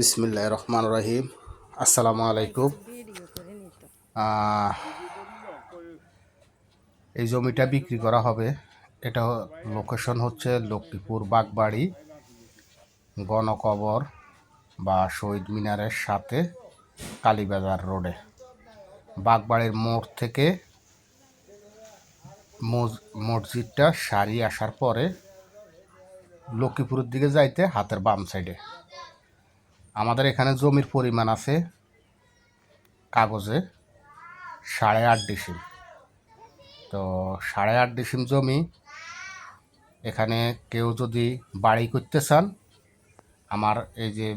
বিসমিল্লাহির রহমানির রহিম। আসসালামু আলাইকুম। আহ, এই জমিটা বিক্রি করা হবে। এটা লোকেশন হচ্ছে লক্ষ্মীপুর বাগবাড়ি গণকবর বা শহীদ মিনারের সাথে কালীবাজার রোডে। বাগবাড়ির মোড় থেকে মসজিদটা সারি আসার পরে লক্ষ্মীপুরের দিকে যাইতে হাতের বাম সাইডে। আমাদের এখানে জমির পরিমাণ আছে কাগজে 8.5 ডিসিম। তো 8.5 ডিসিম জমি, এখানে কেউ যদি বাড়ি করতে চান, আমার এই যে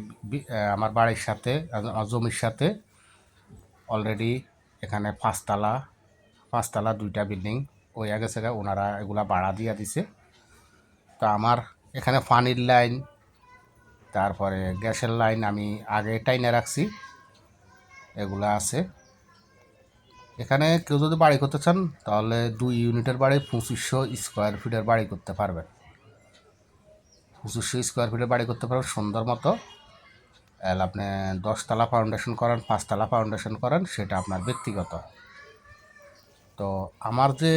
আমার বাড়ির সাথে আমার জমির সাথে অলরেডি এখানে পাঁচতলা 2টা বিল্ডিং হয়ে গেছে, ওনারা এগুলা ভাড়া দিয়ে দিছে। তো আমার এখানে পানির লাইন, তারপরে গ্যাসের লাইন আমি আগে টাইনে রাখছি, এগুলা আছে। এখানে কেউ যদি বাড়ি করতে চান তাহলে 2 ইউনিটের বাড়ি 2500 স্কোয়ার ফিটের বাড়ি করতে পারবেন। 2500 স্কোয়ার ফিটের বাড়ি করতে পারবেন সুন্দর মতো। আপনি 10 তলা ফাউন্ডেশন করেন, 5 তলা ফাউন্ডেশন করেন, সেটা আপনার ব্যক্তিগত। তো আমার যে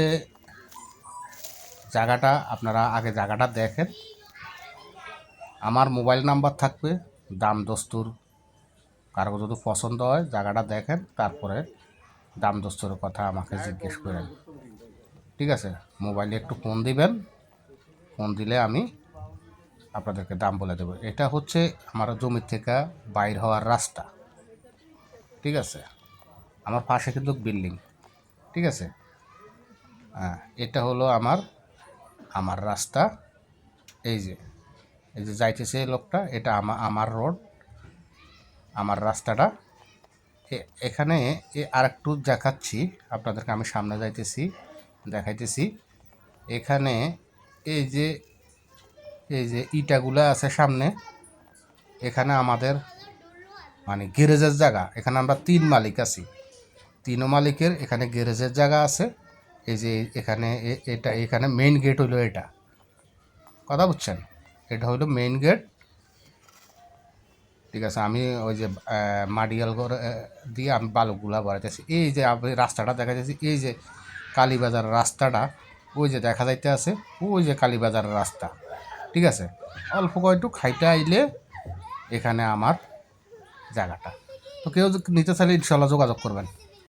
জায়গাটা, আপনারা আগে জায়গাটা দেখেন, আমার মোবাইল নাম্বার থাকবে। দাম দস্তুর কারো যদি পছন্দ হয় জায়গাটা দেখেন, তারপরে দাম দস্তুর কথা আমাকে জিজ্ঞেস করেন, ঠিক আছে? মোবাইলে একটু ফোন দিবেন, ফোন দিলে আমি আপনাদেরকে দাম বলে দেবো। এটা হচ্ছে আমার জমির থেকে বাইর হওয়ার রাস্তা, ঠিক আছে? আমার পাশে কিন্তু বিল্ডিং, ঠিক আছে? হ্যাঁ, এটা হলো আমার রাস্তা। এই যে যাইতেছে লোকটা, এটা আমার রোড, আমার রাস্তাটা। এখানে আর একটু দেখাচ্ছি আপনাদেরকে, আমি সামনে যাইতেছি, দেখাইতেছি। এখানে এই যে ইটাগুলো আছে সামনে, এখানে আমাদের মানে গ্যারেজের জায়গা। এখানে আমরা 3 মালিক আছি, 3 মালিকের এখানে গ্যারেজের জায়গা আছে। এই যে এখানে এখানে মেইন গেট হইলো এটা, কথা বুঝছেন? এটা হইলো মেইন গেট, ঠিক আছে? আমি ওই যে মাডিয়াল করে দিয়ে আমি বালুগুলা বাড়াইতেছি। এই যে রাস্তাটা দেখা যাচ্ছে, এই যে কালীবাজারের রাস্তাটা, ওই যে দেখা যাইতে আছে, ওই যে কালীবাজারের রাস্তা, ঠিক আছে? অল্প কয়টু খাইতে আইলে এখানে আমার জায়গাটা। তো কেউ নিতে চাইলে ইনশাল্লাহ যোগাযোগ করবেন।